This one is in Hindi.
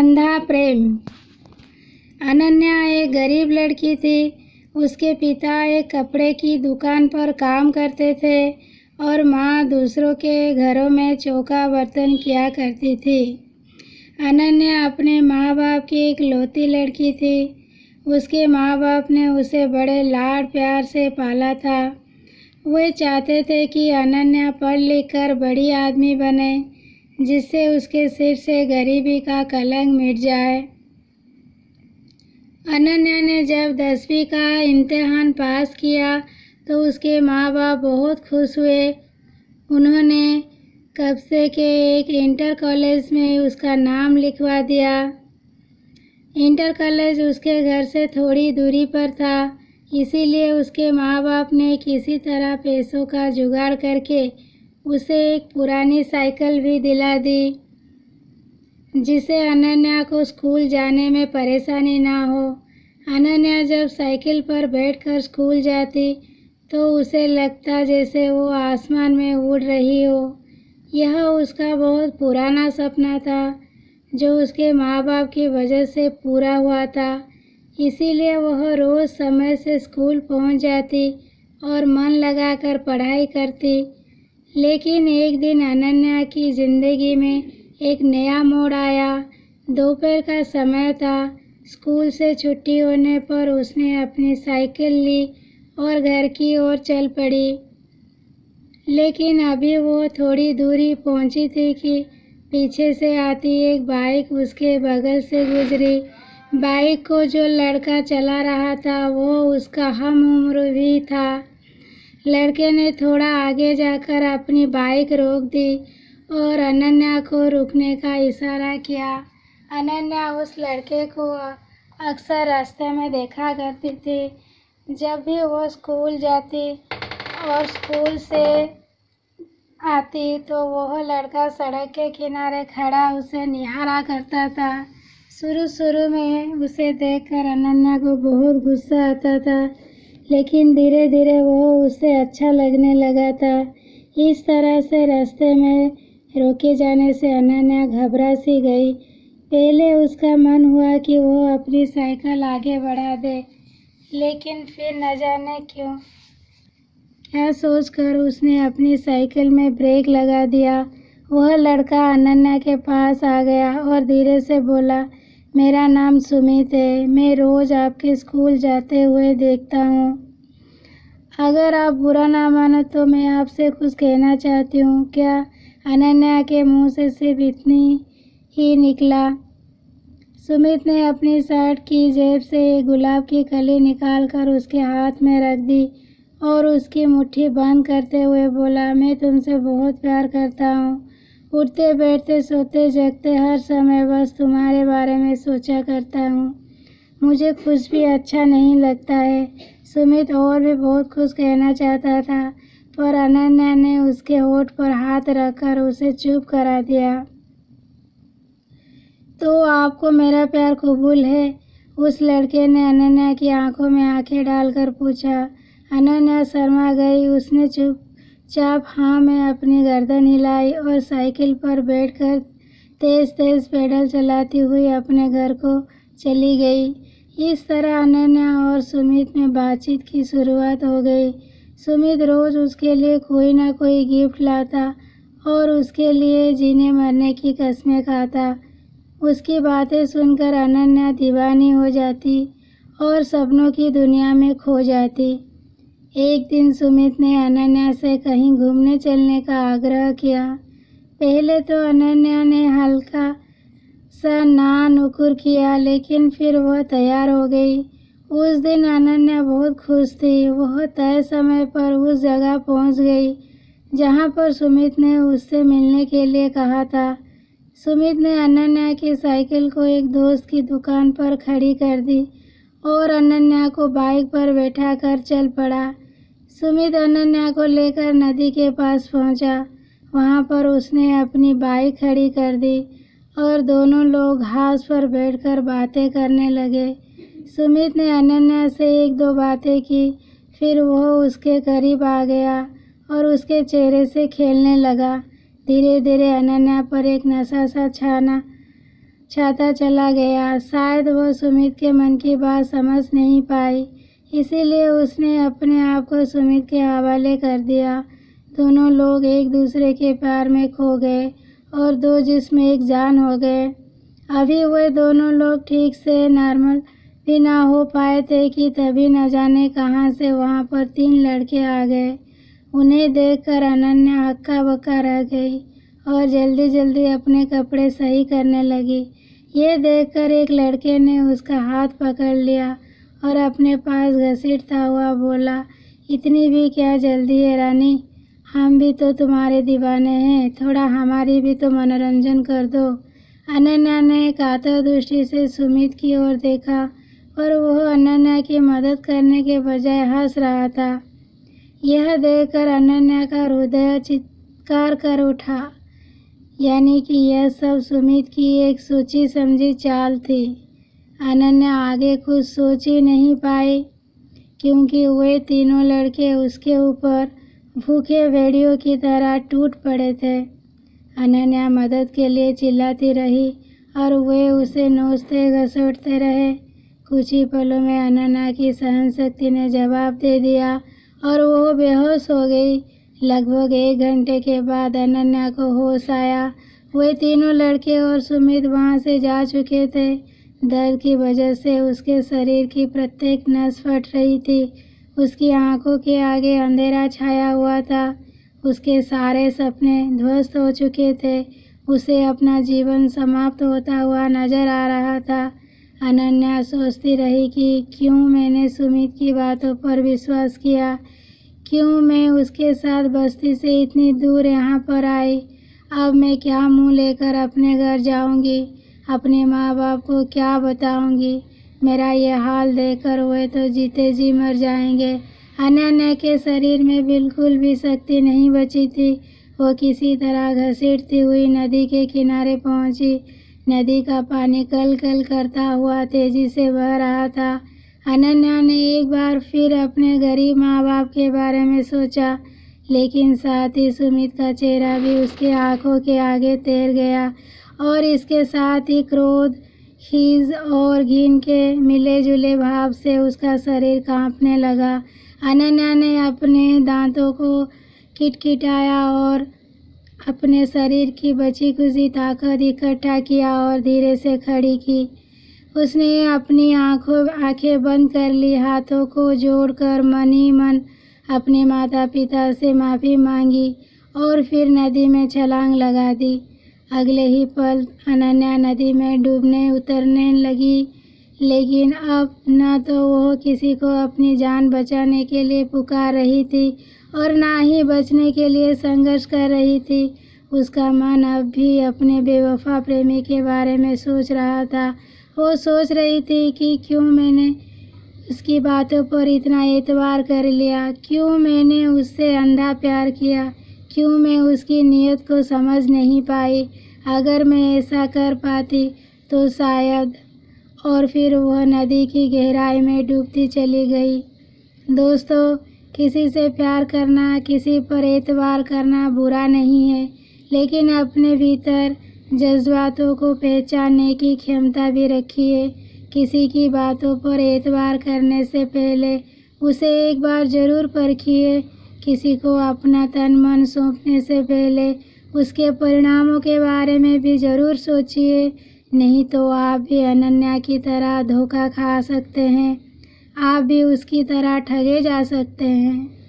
अंधा प्रेम। अनन्या एक गरीब लड़की थी। उसके पिता एक कपड़े की दुकान पर काम करते थे और माँ दूसरों के घरों में चौका बर्तन किया करती थी। अनन्या अपने माँ बाप की इकलौती लड़की थी। उसके माँ बाप ने उसे बड़े लाड प्यार से पाला था। वे चाहते थे कि अनन्या पढ़ लिख कर बड़ी आदमी बने, जिससे उसके सिर से गरीबी का कलंक मिट जाए। अनन्या ने जब 10वीं का इम्तिहान पास किया तो उसके माँ बाप बहुत खुश हुए। उन्होंने कस्बे के एक इंटर कॉलेज में उसका नाम लिखवा दिया। इंटर कॉलेज उसके घर से थोड़ी दूरी पर था, इसीलिए उसके माँ बाप ने किसी तरह पैसों का जुगाड़ करके उसे एक पुरानी साइकिल भी दिला दी, जिससे अनन्या को स्कूल जाने में परेशानी ना हो। अनन्या जब साइकिल पर बैठकर स्कूल जाती तो उसे लगता जैसे वो आसमान में उड़ रही हो। यह उसका बहुत पुराना सपना था, जो उसके माँ बाप की वजह से पूरा हुआ था। इसीलिए वह रोज़ समय से स्कूल पहुंच जाती और मन लगाकर पढ़ाई करती। लेकिन एक दिन अनन्या की ज़िंदगी में एक नया मोड़ आया। दोपहर का समय था। स्कूल से छुट्टी होने पर उसने अपनी साइकिल ली और घर की ओर चल पड़ी। लेकिन अभी वो थोड़ी दूरी पहुंची थी कि पीछे से आती एक बाइक उसके बगल से गुजरी। बाइक को जो लड़का चला रहा था वो उसका हम उम्र भी था। लड़के ने थोड़ा आगे जाकर अपनी बाइक रोक दी और अनन्या को रुकने का इशारा किया। अनन्या उस लड़के को अक्सर रास्ते में देखा करती थी। जब भी वो स्कूल जाती और स्कूल से आती तो वह लड़का सड़क के किनारे खड़ा उसे निहारा करता था। शुरू में उसे देखकर अनन्या को बहुत गुस्सा आता था, लेकिन धीरे धीरे वो उसे अच्छा लगने लगा था। इस तरह से रास्ते में रोके जाने से अनन्या घबरा सी गई। पहले उसका मन हुआ कि वो अपनी साइकिल आगे बढ़ा दे, लेकिन फिर न जाने क्यों क्या सोचकर उसने अपनी साइकिल में ब्रेक लगा दिया। वह लड़का अनन्या के पास आ गया और धीरे से बोला, मेरा नाम सुमित है। मैं रोज़ आपके स्कूल जाते हुए देखता हूँ। अगर आप बुरा ना मानो तो मैं आपसे कुछ कहना चाहती हूँ। क्या? अनन्या के मुंह से सिर्फ इतनी ही निकला। सुमित ने अपनी शर्ट की जेब से एक गुलाब की कली निकालकर उसके हाथ में रख दी और उसकी मुट्ठी बंद करते हुए बोला, मैं तुमसे बहुत प्यार करता हूँ। उठते बैठते सोते जगते हर समय बस तुम्हारे बारे में सोचा करता हूँ। मुझे कुछ भी अच्छा नहीं लगता है। सुमित और भी बहुत कुछ कहना चाहता था, पर अनन्या ने उसके होठ पर हाथ रखकर उसे चुप करा दिया। तो आपको मेरा प्यार कबूल है? उस लड़के ने अनन्या की आंखों में आंखें डालकर पूछा। अनन्या शर्मा गई। उसने चुपचाप हाँ में अपनी गर्दन हिलाई और साइकिल पर बैठकर तेज तेज पैडल चलाती हुई अपने घर को चली गई। इस तरह अनन्या और सुमित में बातचीत की शुरुआत हो गई। सुमित रोज उसके लिए कोई ना कोई गिफ्ट लाता और उसके लिए जीने मरने की कस्में खाता। उसकी बातें सुनकर अनन्या दीवानी हो जाती और सपनों की दुनिया में खो जाती। एक दिन सुमित ने अनन्या से कहीं घूमने चलने का आग्रह किया। पहले तो अनन्या ने हल्का सा ना नुकुर किया, लेकिन फिर वह तैयार हो गई। उस दिन अनन्या बहुत खुश थी। वह तय समय पर उस जगह पहुंच गई जहां पर सुमित ने उससे मिलने के लिए कहा था। सुमित ने अनन्या की साइकिल को एक दोस्त की दुकान पर खड़ी कर दी और अनन्या को बाइक पर बैठा कर चल पड़ा। सुमित अनन्या को लेकर नदी के पास पहुंचा। वहां पर उसने अपनी बाइक खड़ी कर दी और दोनों लोग घास पर बैठकर बातें करने लगे। सुमित ने अनन्या से एक दो बातें की, फिर वह उसके करीब आ गया और उसके चेहरे से खेलने लगा। धीरे धीरे अनन्या पर एक नशा सा छाता चला गया। शायद वो सुमित के मन की बात समझ नहीं पाई, इसीलिए उसने अपने आप को सुमित के हवाले कर दिया। दोनों लोग एक दूसरे के प्यार में खो गए और दो जिस्म एक जान हो गए। अभी वे दोनों लोग ठीक से नॉर्मल भी ना हो पाए थे कि तभी न जाने कहाँ से वहाँ पर 3 लड़के आ गए। उन्हें देखकर अनन्या हक्का बक्का रह गई और जल्दी जल्दी अपने कपड़े सही करने लगी। ये देखकर एक लड़के ने उसका हाथ पकड़ लिया और अपने पास घसीटता हुआ बोला, इतनी भी क्या जल्दी है रानी, हम भी तो तुम्हारे दीवाने हैं, थोड़ा हमारी भी तो मनोरंजन कर दो। अनन्या ने कातर दृष्टि से सुमित की ओर देखा और वह अनन्या की मदद करने के बजाय हंस रहा था। यह देखकर अनन्या का हृदय चित्कार कर उठा, यानी कि यह सब सुमित की एक सोची समझी चाल थी। अनन्या आगे कुछ सोच ही नहीं पाई क्योंकि वे तीनों लड़के उसके ऊपर भूखे भेड़ियों की तरह टूट पड़े थे। अनन्या मदद के लिए चिल्लाती रही और वे उसे नोचते घसीटते रहे। कुछ ही पलों में अनन्या की सहन शक्ति ने जवाब दे दिया और वो बेहोश हो गई। लगभग 1 घंटे के बाद अनन्या को होश आया। वे तीनों लड़के और सुमित वहाँ से जा चुके थे। दर्द की वजह से उसके शरीर की प्रत्येक नस फट रही थी। उसकी आंखों के आगे अंधेरा छाया हुआ था। उसके सारे सपने ध्वस्त हो चुके थे। उसे अपना जीवन समाप्त होता हुआ नजर आ रहा था। अनन्या सोचती रही कि क्यों मैंने सुमित की बातों पर विश्वास किया, क्यों मैं उसके साथ बस्ती से इतनी दूर यहाँ पर आई। अब मैं क्या मुंह लेकर अपने घर जाऊंगी, अपने माँ बाप को क्या बताऊंगी। मेरा ये हाल देखकर वे तो जीते जी मर जाएंगे। अनन्या के शरीर में बिल्कुल भी शक्ति नहीं बची थी। वो किसी तरह घसीटती हुई नदी के किनारे पहुंची। नदी का पानी कल कल करता हुआ तेजी से बह रहा था। अनन्या ने एक बार फिर अपने गरीब माँ बाप के बारे में सोचा, लेकिन साथ ही सुमित का चेहरा भी उसके आंखों के आगे तैर गया और इसके साथ ही क्रोध, खीज और घिन के मिले जुले भाव से उसका शरीर कांपने लगा। अनन्या ने अपने दांतों को किटकिटाया और अपने शरीर की बची खुची ताकत इकट्ठा किया और धीरे से खड़ी की। उसने अपनी आंखें बंद कर ली, हाथों को जोड़कर मन ही मन अपने माता पिता से माफ़ी मांगी और फिर नदी में छलांग लगा दी। अगले ही पल अनन्या नदी में डूबने उतरने लगी, लेकिन अब न तो वह किसी को अपनी जान बचाने के लिए पुकार रही थी और ना ही बचने के लिए संघर्ष कर रही थी। उसका मन अब भी अपने बेवफा प्रेमी के बारे में सोच रहा था। वो सोच रही थी कि क्यों मैंने उसकी बातों पर इतना एतबार कर लिया, क्यों मैंने उससे अंधा प्यार किया, क्यों मैं उसकी नीयत को समझ नहीं पाई। अगर मैं ऐसा कर पाती तो शायद। और फिर वह नदी की गहराई में डूबती चली गई। दोस्तों, किसी से प्यार करना, किसी पर एतबार करना बुरा नहीं है, लेकिन अपने भीतर जज्बातों को पहचानने की क्षमता भी रखिए। किसी की बातों पर एतबार करने से पहले उसे एक बार ज़रूर परखिए। किसी को अपना तन मन सौंपने से पहले उसके परिणामों के बारे में भी ज़रूर सोचिए, नहीं तो आप भी अनन्या की तरह धोखा खा सकते हैं। आप भी उसकी तरह ठगे जा सकते हैं।